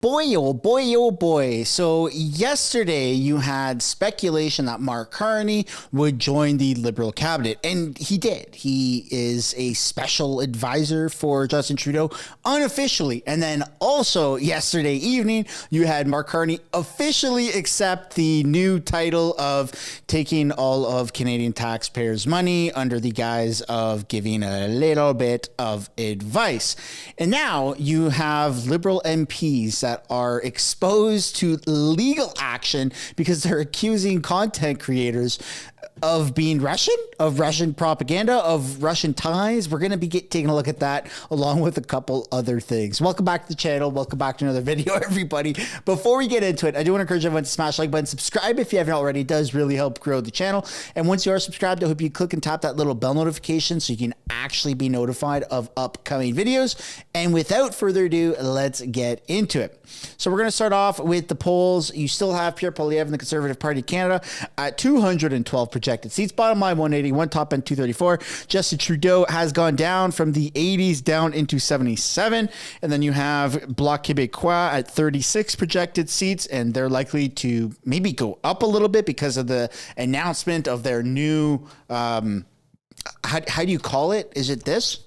Boy, oh boy, oh boy. So yesterday you had speculation that Mark Carney would join the Liberal cabinet, and he did. He is a special advisor for Justin Trudeau unofficially. And then also yesterday evening, you had Mark Carney officially accept the new title of taking all of Canadian taxpayers' money under the guise of giving a little bit of advice. And now you have Liberal MPs that are exposed to legal action because they're accusing content creators of being Russian, of Russian propaganda, of Russian ties. We're going to be taking a look at that along with a couple other things. Welcome back to the channel. Welcome back to another video, everybody. Before we get into it, I do want to encourage everyone to smash the like button, subscribe if you haven't already. It does really help grow the channel. And once you are subscribed, I hope you click and tap that little bell notification so you can actually be notified of upcoming videos. And without further ado, let's get into it. So we're going to start off with the polls. You still have Pierre Poilievre in the Conservative Party of Canada at 212 projected seats. Bottom line 181, top end 234. Justin Trudeau has gone down from the 80s down into 77. And then you have Bloc Québécois at 36 projected seats, and they're likely to maybe go up a little bit because of the announcement of their new, how do you call it? Is it this?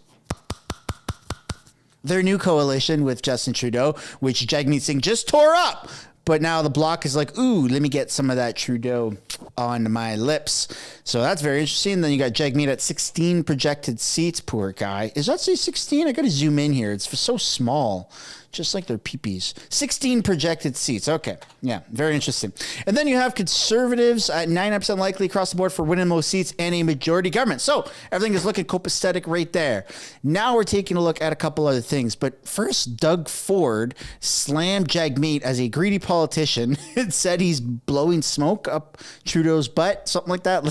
Their new coalition with Justin Trudeau, which Jagmeet Singh just tore up. But now the Bloc is like, ooh, let me get some of that Trudeau on my lips. So that's very interesting. Then you got Jagmeet at 16 projected seats. Poor guy. Is that say 16? I got to zoom in here. It's so small. Just like their peepees. 16 projected seats. Okay. Yeah, very interesting. And then you have Conservatives at 99% likely across the board for winning most seats and a majority government. So everything is looking copacetic right there. Now we're taking a look at a couple other things. But first, Doug Ford slammed Jagmeet as a greedy politician and said he's blowing smoke up Trudeau's butt. Something like that.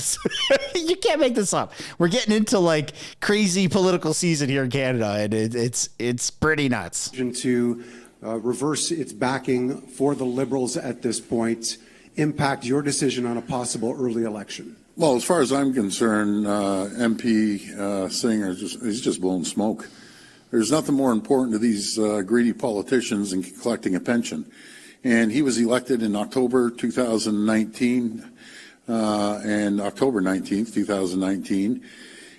You can't make this up. We're getting into like crazy political season here in Canada, and it's pretty nuts. To reverse its backing for the Liberals at this point impact your decision on a possible early election? Well, as far as I'm concerned, MP Singh he's just blowing smoke. There's nothing more important to these greedy politicians than collecting a pension. And he was elected in October 2019, and October 19th, 2019.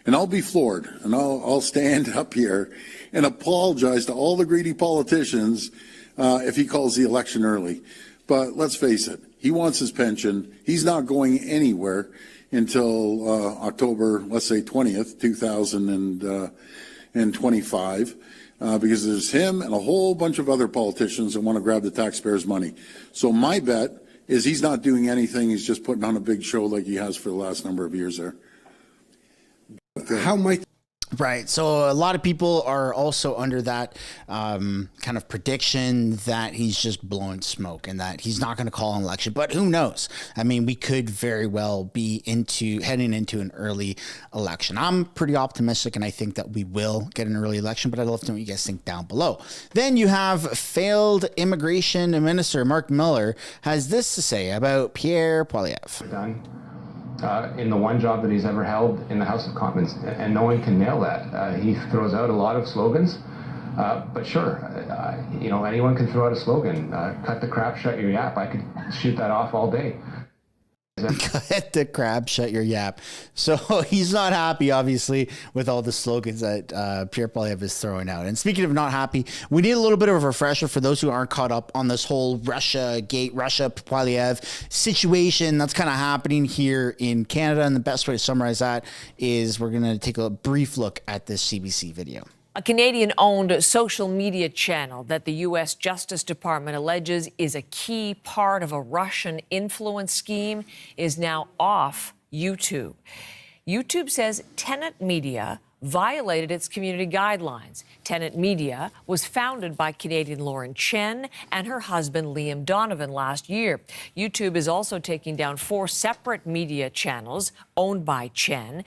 And I'll be floored, and I'll stand up here and apologize to all the greedy politicians if he calls the election early. But let's face it, he wants his pension. He's not going anywhere until October, let's say 20th, 2025, because there's him and a whole bunch of other politicians that want to grab the taxpayers' money. So my bet is he's not doing anything. He's just putting on a big show like he has for the last number of years there. How might... Right. So a lot of people are also under that kind of prediction that he's just blowing smoke and that he's not going to call an election. But who knows? I mean, we could very well be heading into an early election. I'm pretty optimistic, and I think that we will get an early election, but I'd love to know what you guys think down below. Then you have failed immigration minister Mark Miller has this to say about Pierre Poilievre. In the one job that he's ever held in the House of Commons, and no one can nail that. He throws out a lot of slogans, but sure, anyone can throw out a slogan. Cut the crap, shut your yap. I could shoot that off all day. Cut the crap, shut your yap. So he's not happy, obviously, with all the slogans that Pierre Poilievre is throwing out. And speaking of not happy, we need a little bit of a refresher for those who aren't caught up on this whole Russia Poilievre situation that's kind of happening here in Canada. And the best way to summarize that is we're going to take a brief look at this CBC video. A Canadian-owned social media channel that the U.S. Justice Department alleges is a key part of a Russian influence scheme is now off YouTube. YouTube says Tenet Media violated its community guidelines. Tenet Media was founded by Canadian Lauren Chen and her husband Liam Donovan last year. YouTube is also taking down 4 separate media channels owned by Chen.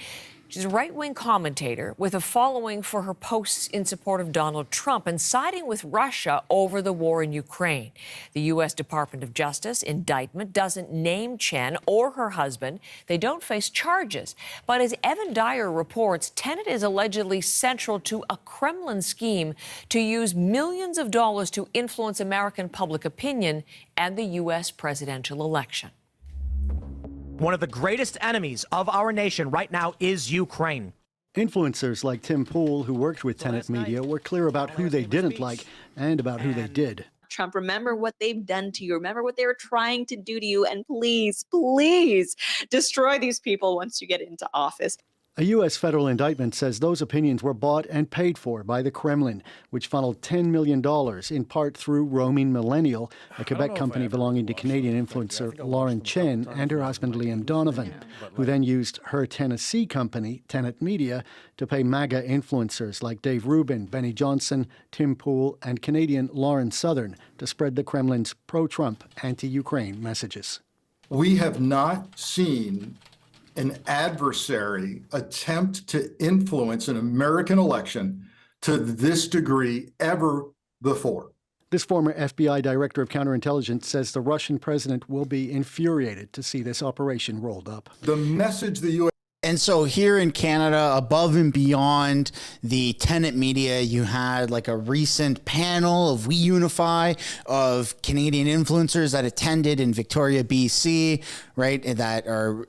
She's a right-wing commentator with a following for her posts in support of Donald Trump and siding with Russia over the war in Ukraine. The U.S. Department of Justice indictment doesn't name Chen or her husband. They don't face charges. But as Evan Dyer reports, Tenet is allegedly central to a Kremlin scheme to use millions of dollars to influence American public opinion and the U.S. presidential election. One of the greatest enemies of our nation right now is Ukraine. Influencers like Tim Pool, who worked with Tenet Media, were clear about who they didn't like and about who they did. Trump, remember what they've done to you. Remember what they were trying to do to you. And please, please destroy these people once you get into office. A U.S. federal indictment says those opinions were bought and paid for by the Kremlin, which funneled $10 million, in part through Roaming Millennial, a Quebec company belonging to Canadian influencer Lauren Chen and her husband Liam Donovan, who then used her Tennessee company, Tenet Media, to pay MAGA influencers like Dave Rubin, Benny Johnson, Tim Pool, and Canadian Lauren Southern to spread the Kremlin's pro-Trump, anti-Ukraine messages. We have not seen an adversary attempt to influence an American election to this degree ever before. This former FBI director of counterintelligence says the Russian president will be infuriated to see this operation rolled up. The message the U.S. And so here in Canada, above and beyond the Tenet Media, you had like a recent panel of We Unify of Canadian influencers that attended in Victoria, BC, right, that are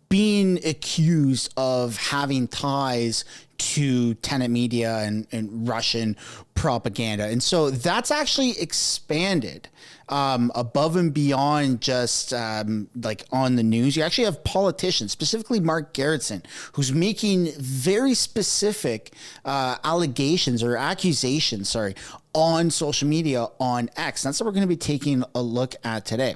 being accused of having ties to Tenet Media and Russian propaganda. And so that's actually expanded above and beyond just like on the news. You actually have politicians, specifically Mark Gerritsen, who's making very specific allegations or accusations, on social media, on X. That's what we're going to be taking a look at today.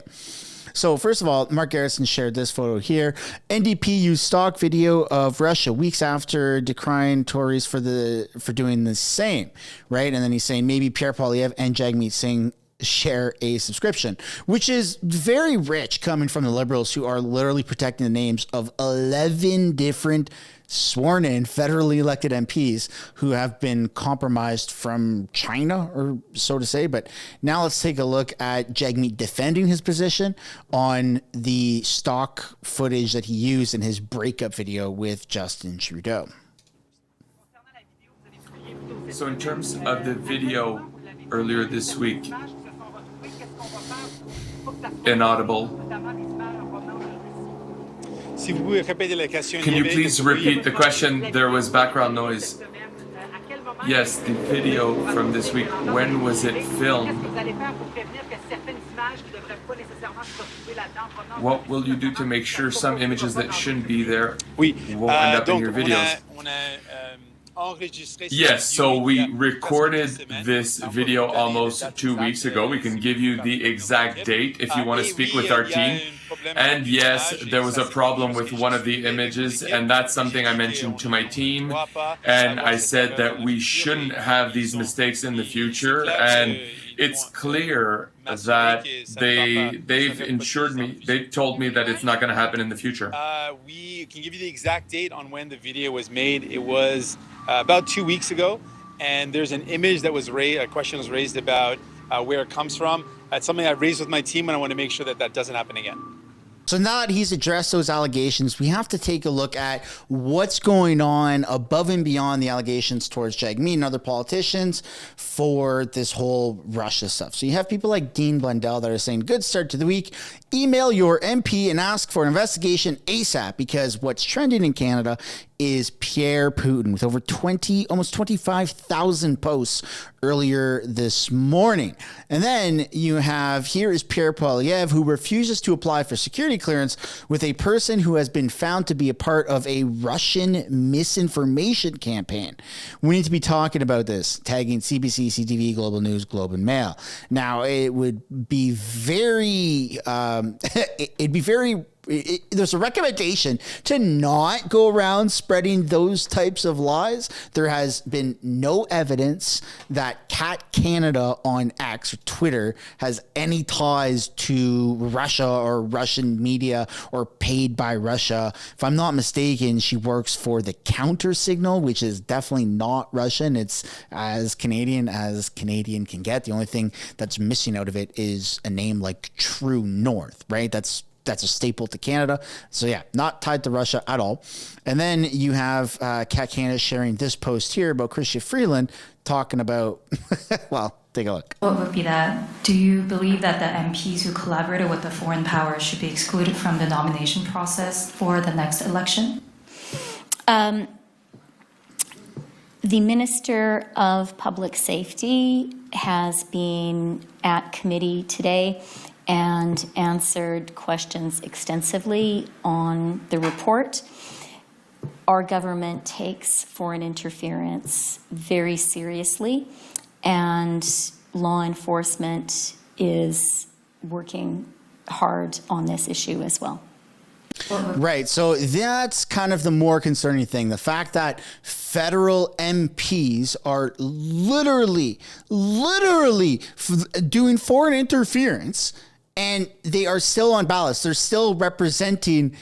So first of all, Mark Gerritsen shared this photo here. NDP used stock video of Russia weeks after decrying Tories for doing the same, right? And then he's saying maybe Pierre Poilievre and Jagmeet Singh share a subscription, which is very rich coming from the Liberals, who are literally protecting the names of 11 different sworn in federally elected MPs who have been compromised from China, or so to say. But now let's take a look at Jagmeet defending his position on the stock footage that he used in his breakup video with Justin Trudeau. So in terms of the video earlier this week, inaudible. Can you please repeat the question? There was background noise. Yes, the video from this week. When was it filmed? What will you do to make sure some images that shouldn't be there won't end up in your videos? Yes, so we recorded this video almost 2 weeks ago. We can give you the exact date if you want to speak with our team. And yes, there was a problem with one of the images, and that's something I mentioned to my team. And I said that we shouldn't have these mistakes in the future. And it's clear that they've insured me. They told me that it's not going to happen in the future. We can give you the exact date on when the video was made. It was about 2 weeks ago, and there's an image that was raised, a question was raised about where it comes from. It's something I raised with my team, and I want to make sure that that doesn't happen again. So now that he's addressed those allegations, we have to take a look at what's going on above and beyond the allegations towards Jagmeet and other politicians for this whole Russia stuff. So you have people like Dean Blundell that are saying, good start to the week. Email your MP and ask for an investigation ASAP, because what's trending in Canada is Pierre Putin, with over almost 25,000 posts earlier this morning. And then you have, here is Pierre Poilievre, who refuses to apply for security clearance with a person who has been found to be a part of a Russian misinformation campaign. We need to be talking about this, tagging CBC, CTV, Global News, Globe and Mail. Now, it would be very, there's a recommendation to not go around spreading those types of lies. There has been no evidence that Cat Canada on X or Twitter has any ties to Russia or Russian media or paid by Russia. If I'm not mistaken, she works for the Counter Signal, which is definitely not Russian. It's as Canadian can get. The only thing that's missing out of it is a name like True North, right? That's a staple to Canada. So yeah, not tied to Russia at all. And then you have Cat Canada sharing this post here about Chrystia Freeland talking about, well, take a look. What would be that? Do you believe that the MPs who collaborated with the foreign powers should be excluded from the nomination process for the next election? The Minister of Public Safety has been at committee today and answered questions extensively on the report. Our government takes foreign interference very seriously, and law enforcement is working hard on this issue as well. Right. So that's kind of the more concerning thing. The fact that federal MPs are literally doing foreign interference, and they are still on ballots. They're still representing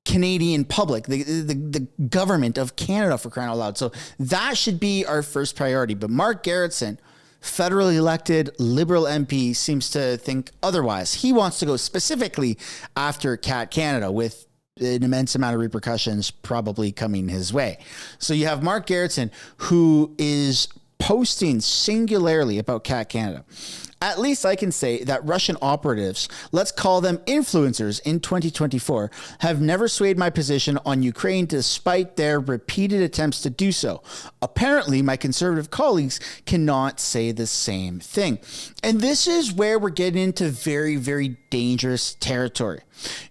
Canadian public, the government of Canada, for crying out loud. So that should be our first priority. But Mark Gerritsen, federally elected Liberal MP, seems to think otherwise. He wants to go specifically after Cat Canada, with an immense amount of repercussions probably coming his way. So you have Mark Gerritsen, who is posting singularly about Cat Canada. At least I can say that Russian operatives, let's call them influencers in 2024, have never swayed my position on Ukraine despite their repeated attempts to do so. Apparently, my conservative colleagues cannot say the same thing. And this is where we're getting into very, very dangerous territory.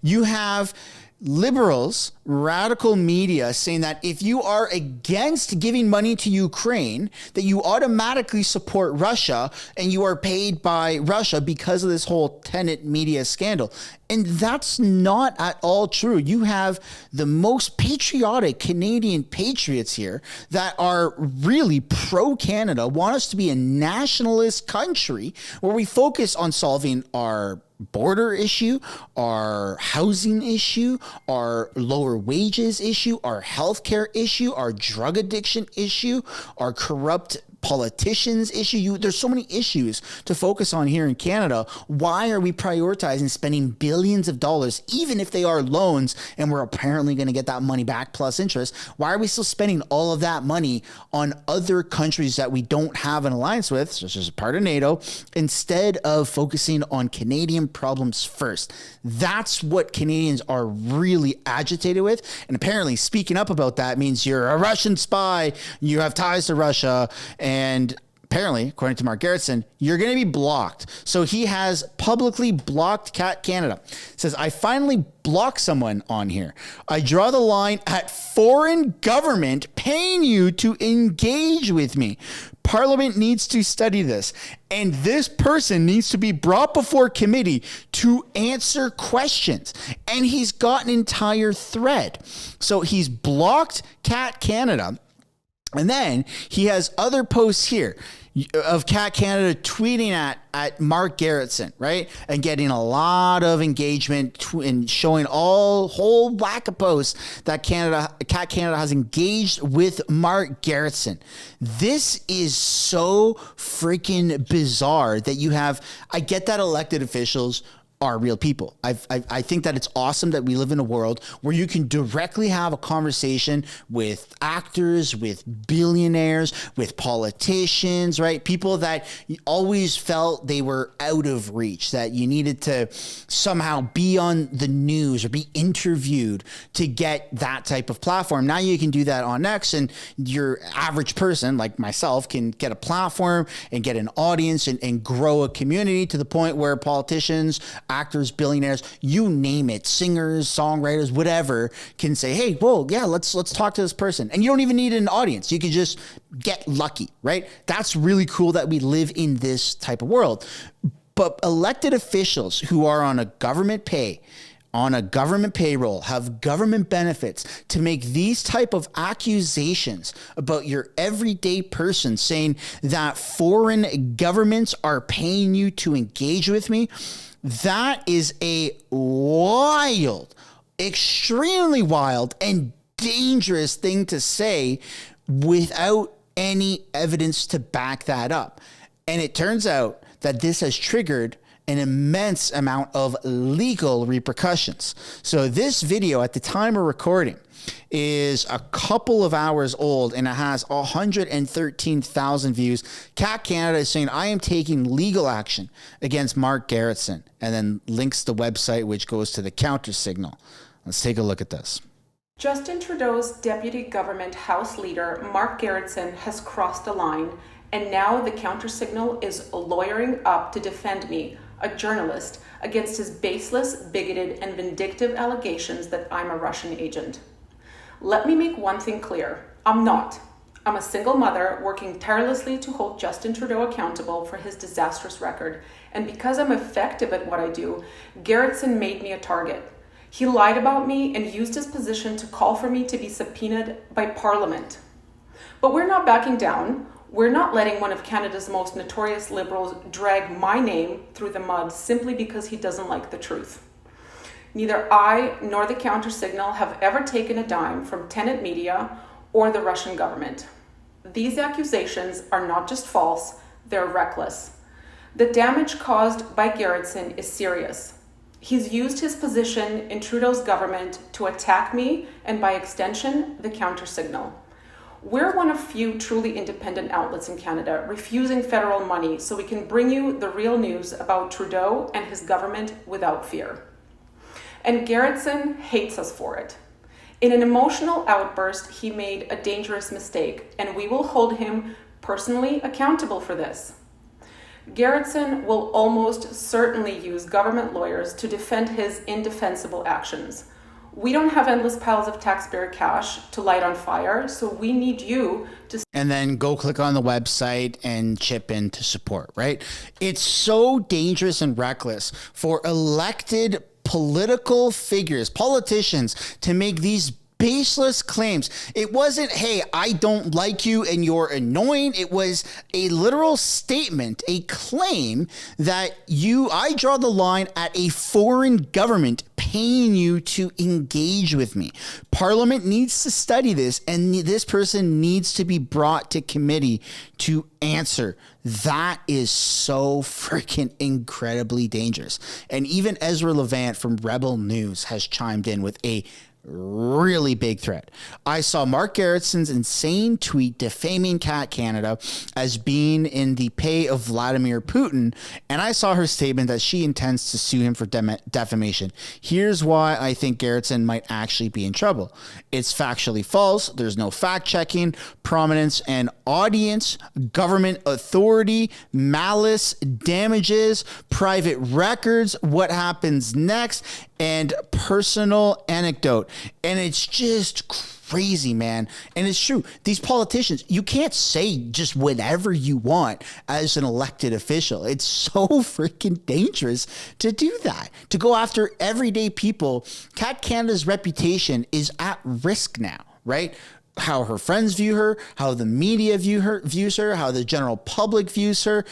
You have liberals, radical media saying that if you are against giving money to Ukraine, that you automatically support Russia and you are paid by Russia because of this whole Tenet media scandal. And that's not at all true. You have the most patriotic Canadian patriots here that are really pro-Canada, want us to be a nationalist country where we focus on solving our border issue, our housing issue, our lower wages issue, our healthcare issue, our drug addiction issue, our corrupt politicians issue. There's so many issues to focus on here in Canada. Why are we prioritizing spending billions of dollars, even if they are loans and we're apparently going to get that money back plus interest? Why are we still spending all of that money on other countries that we don't have an alliance with, such as a part of NATO, instead of focusing on Canadian problems first? That's what Canadians are really agitated with. And apparently speaking up about that means you're a Russian spy, you have ties to Russia, and apparently, according to Mark Gerritsen, you're going to be blocked. So he has publicly blocked Cat Canada. Says, I finally blocked someone on here. I draw the line at foreign government paying you to engage with me. Parliament needs to study this. And this person needs to be brought before committee to answer questions. And he's got an entire thread. So he's blocked Cat Canada. And then he has other posts here of Cat Canada tweeting at Mark Gerritsen, right? And getting a lot of engagement and showing whole whack of posts that Cat Canada has engaged with Mark Gerritsen. This is so freaking bizarre that you have, I get that elected officials are real people. I think that it's awesome that we live in a world where you can directly have a conversation with actors, with billionaires, with politicians, right? People that you always felt they were out of reach, that you needed to somehow be on the news or be interviewed to get that type of platform. Now you can do that on X, and your average person like myself can get a platform and get an audience and grow a community to the point where politicians, actors, billionaires, you name it, singers, songwriters, whatever, can say, hey, whoa, yeah, let's talk to this person. And you don't even need an audience. You can just get lucky, right? That's really cool that we live in this type of world. But elected officials who are on a government pay on a government payroll, have government benefits, to make these type of accusations about your everyday person, saying that foreign governments are paying you to engage with me, that is a wild, extremely wild and dangerous thing to say without any evidence to back that up. And it turns out that this has triggered an immense amount of legal repercussions. So this video at the time of recording is a couple of hours old and it has 113,000 views. Cat Canada is saying, I am taking legal action against Mark Gerritsen, and then links the website, which goes to the counter signal. Let's take a look at this. Justin Trudeau's deputy government House leader, Mark Gerritsen, has crossed the line, and now the counter signal is lawyering up to defend me, a journalist, against his baseless, bigoted, and vindictive allegations that I'm a Russian agent. Let me make one thing clear. I'm not. I'm a single mother working tirelessly to hold Justin Trudeau accountable for his disastrous record. And because I'm effective at what I do, Gerritsen made me a target. He lied about me and used his position to call for me to be subpoenaed by Parliament. But we're not backing down. We're not letting one of Canada's most notorious Liberals drag my name through the mud simply because he doesn't like the truth. Neither I nor the counter signal have ever taken a dime from Tenet Media or the Russian government. These accusations are not just false, they're reckless. The damage caused by Gerritsen is serious. He's used his position in Trudeau's government to attack me and, by extension, the counter signal. We're one of few truly independent outlets in Canada, refusing federal money so we can bring you the real news about Trudeau and his government without fear. And Gerritsen hates us for it. In an emotional outburst, he made a dangerous mistake, and we will hold him personally accountable for this. Gerritsen will almost certainly use government lawyers to defend his indefensible actions. We don't have endless piles of taxpayer cash to light on fire, so we need you to... And then go click on the website and chip in to support, right? It's so dangerous and reckless for elected political figures, politicians, to make these baseless claims. It wasn't, hey, I don't like you and you're annoying. It was a literal statement, a claim that I draw the line at a foreign government paying you to engage with me. Parliament needs to study this, and this person needs to be brought to committee to answer. That is so freaking incredibly dangerous. And even Ezra Levant from Rebel News has chimed in with a really big threat. I saw Mark Gerritsen's insane tweet defaming Cat Canada as being in the pay of Vladimir Putin, and I saw her statement that she intends to sue him for defamation. Here's why I think Gerritsen might actually be in trouble. It's factually false. There's no fact checking, prominence and audience, government authority, malice, damages, private records, what happens next, and personal anecdote. And it's just crazy, man. And it's true. These politicians, you can't say just whatever you want as an elected official. It's so freaking dangerous to do that, to go after everyday people. Cat Canada's reputation is at risk now, right? How her friends view her, how the media views her, how the general public views her.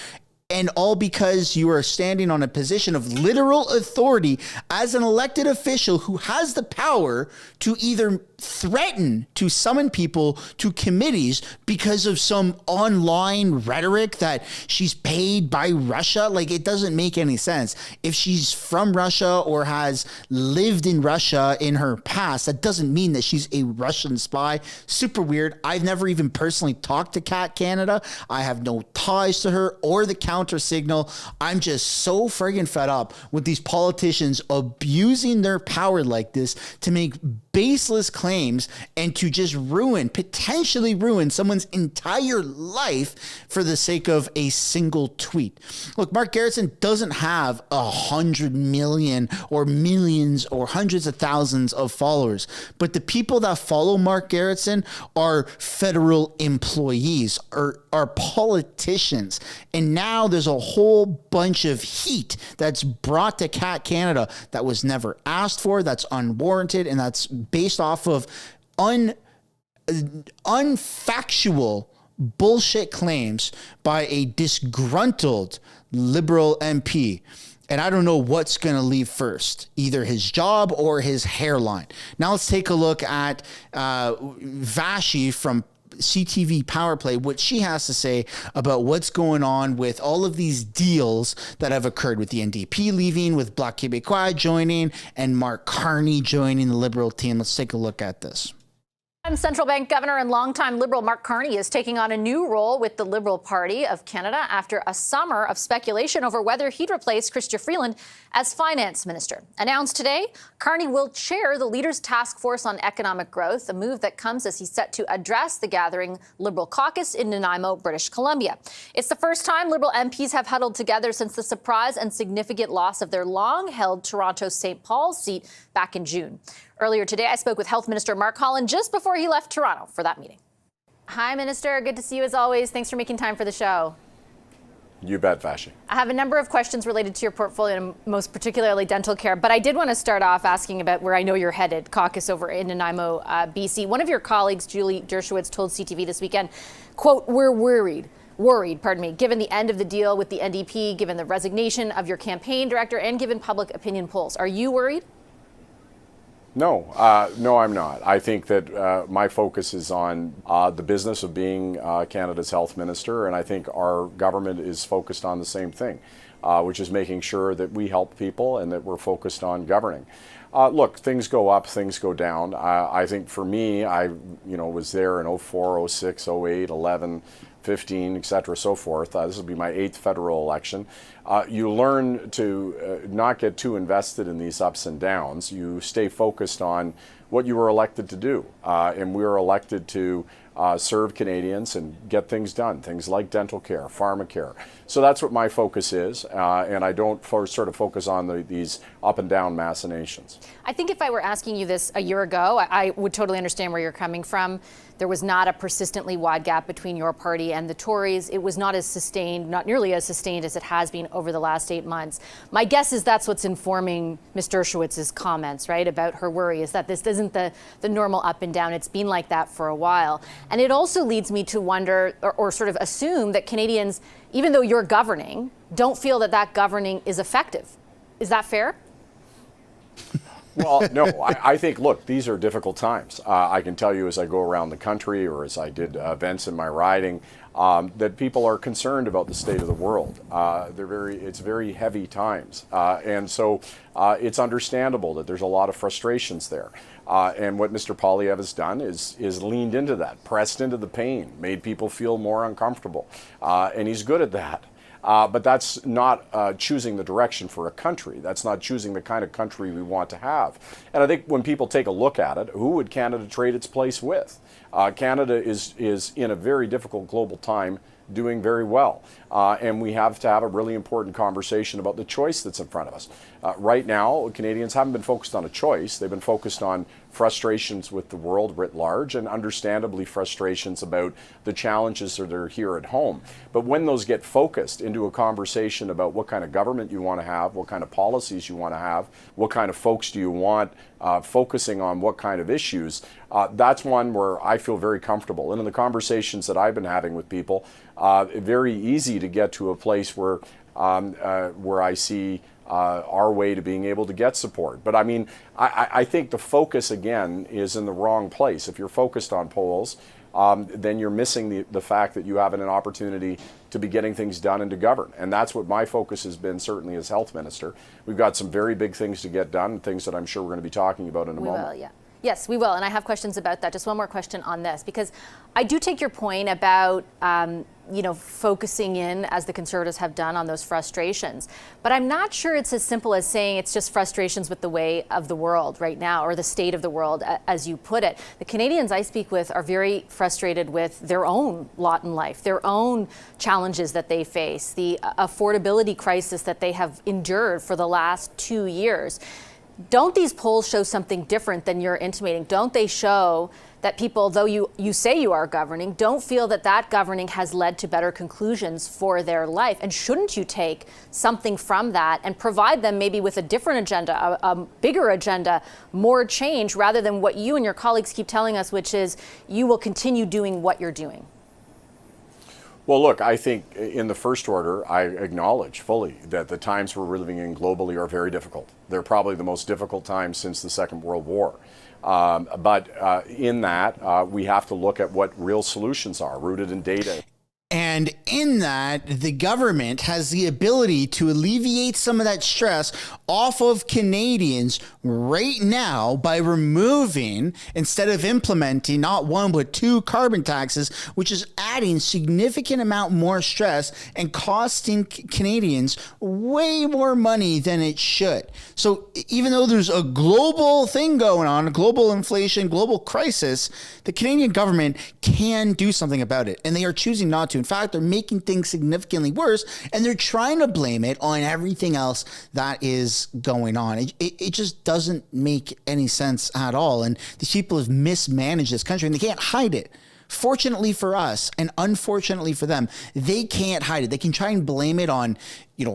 And all because you are standing on a position of literal authority as an elected official who has the power to either threaten to summon people to committees because of some online rhetoric that she's paid by Russia. Like, it doesn't make any sense. If she's from Russia or has lived in Russia in her past, that doesn't mean that she's a Russian spy. Super weird. I've never even personally talked to Cat Canada. I have no ties to her or the counter signal. I'm just so friggin' fed up with these politicians abusing their power like this to make baseless claims and to just potentially ruin someone's entire life for the sake of a single tweet. Look, Mark Gerritsen doesn't have 100 million or millions or hundreds of thousands of followers, but the people that follow Mark Gerritsen are federal employees or are politicians. And now now there's a whole bunch of heat that's brought to Cat Canada that was never asked for, that's unwarranted, and that's based off of unfactual bullshit claims by a disgruntled Liberal MP. And I don't know what's going to leave first, either his job or his hairline. Now let's take a look at Vashi from CTV Power Play, what she has to say about what's going on with all of these deals that have occurred with the NDP leaving, with Bloc Québécois joining, and Mark Carney joining the Liberal team. Let's take a look at this. Central Bank Governor and longtime Liberal Mark Carney is taking on a new role with the Liberal Party of Canada after a summer of speculation over whether he'd replace Chrystia Freeland as finance minister. Announced today, Carney will chair the Leaders' Task Force on Economic Growth, a move that comes as he's set to address the gathering Liberal caucus in Nanaimo, British Columbia. It's the first time Liberal MPs have huddled together since the surprise and significant loss of their long-held Toronto St. Paul's seat back in June. Earlier today, I spoke with Health Minister Mark Holland just before he left Toronto for that meeting. Hi, Minister. Good to see you as always. Thanks for making time for the show. You bet, Vashi. I have a number of questions related to your portfolio, and most particularly dental care. But I did want to start off asking about where I know you're headed, caucus over in Nanaimo, BC. One of your colleagues, Julie Dershowitz, told CTV this weekend, quote, "We're worried, given the end of the deal with the NDP, given the resignation of your campaign director, and given public opinion polls. Are you worried?" No, I'm not. I think that my focus is on the business of being Canada's health minister, and I think our government is focused on the same thing, which is making sure that we help people and that we're focused on governing. Look, things go up, things go down. I think for me, I was there in 04, 06, 08, 11, 15, et cetera, so forth. This will be my 8th federal election. You learn to not get too invested in these ups and downs. You stay focused on what you were elected to do. And we were elected to serve Canadians and get things done, things like dental care, pharmacare. So that's what my focus is, and I don't sort of focus on these up and down machinations. I think if I were asking you this a year ago, I would totally understand where you're coming from. There was not a persistently wide gap between your party and the Tories. It was not as sustained, not nearly as sustained as it has been over the last 8 months. My guess is that's what's informing Ms. Dershowitz's comments, right, about her worry, is that this isn't the normal up and down. It's been like that for a while. And it also leads me to wonder or sort of assume that Canadians, even though you're governing, don't feel that that governing is effective. Is that fair? Well, no, I think, look, these are difficult times. I can tell you as I go around the country or as I did events in my riding, that people are concerned about the state of the world. It's very heavy times. And so it's understandable that there's a lot of frustrations there. And what Mr. Poilievre has done is leaned into that, pressed into the pain, made people feel more uncomfortable. And he's good at that. But that's not choosing the direction for a country. That's not choosing the kind of country we want to have. And I think when people take a look at it, who would Canada trade its place with? Canada is in a very difficult global time, doing very well. And we have to have a really important conversation about the choice that's in front of us. Right now, Canadians haven't been focused on a choice. They've been focused on frustrations with the world writ large, and understandably frustrations about the challenges that are here at home. But when those get focused into a conversation about what kind of government you want to have, what kind of policies you want to have, what kind of folks do you want focusing on what kind of issues, that's one where I feel very comfortable. And in the conversations that I've been having with people, very easy to get to a place where I see our way to being able to get support. But I mean, I think the focus, again, is in the wrong place. If you're focused on polls, then you're missing the fact that you have an opportunity to be getting things done and to govern. And that's what my focus has been, certainly as health minister. We've got some very big things to get done, things that I'm sure we're going to be talking about in a moment. We will, yeah. Yes, we will. And I have questions about that. Just one more question on this, because I do take your point about, focusing in, as the Conservatives have done, on those frustrations. But I'm not sure it's as simple as saying it's just frustrations with the way of the world right now, or the state of the world, as you put it. The Canadians I speak with are very frustrated with their own lot in life, their own challenges that they face, the affordability crisis that they have endured for the last 2 years. Don't these polls show something different than you're intimating? Don't they show that people, though you say you are governing, don't feel that that governing has led to better conclusions for their life? And shouldn't you take something from that and provide them maybe with a different agenda, a bigger agenda, more change, rather than what you and your colleagues keep telling us, which is you will continue doing what you're doing? Well, look, I think in the first order, I acknowledge fully that the times we're living in globally are very difficult. They're probably the most difficult times since the Second World War. But in that, we have to look at what real solutions are, rooted in data. And in that, the government has the ability to alleviate some of that stress off of Canadians right now by removing, instead of implementing not one but two carbon taxes, which is adding significant amount more stress and costing Canadians way more money than it should. So even though there's a global thing going on, a global inflation, global crisis, the Canadian government can do something about it, and they are choosing not to. In fact, they're making things significantly worse, and they're trying to blame it on everything else that is going on. It just doesn't make any sense at all. And these people have mismanaged this country, and they can't hide it. Fortunately for us, and unfortunately for them, they can't hide it. They can try and blame it on,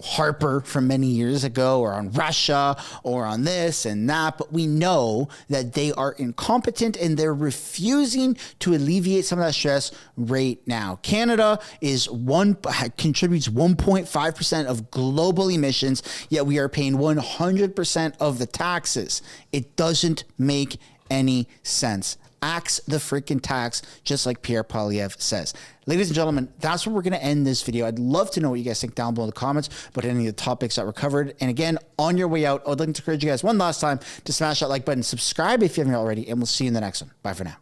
Harper from many years ago, or on Russia, or on this and that. But we know that they are incompetent, and they're refusing to alleviate some of that stress right now. Canada contributes 1.5% of global emissions, yet we are paying 100% of the taxes. It doesn't make any sense. Axe the freaking tax, just like Pierre Poilievre says. Ladies and gentlemen, that's where we're going to end this video. I'd love to know what you guys think down below in the comments about any of the topics that were covered. And again, on your way out, I would like to encourage you guys one last time to smash that like button, subscribe if you haven't already, and we'll see you in the next one. Bye for now.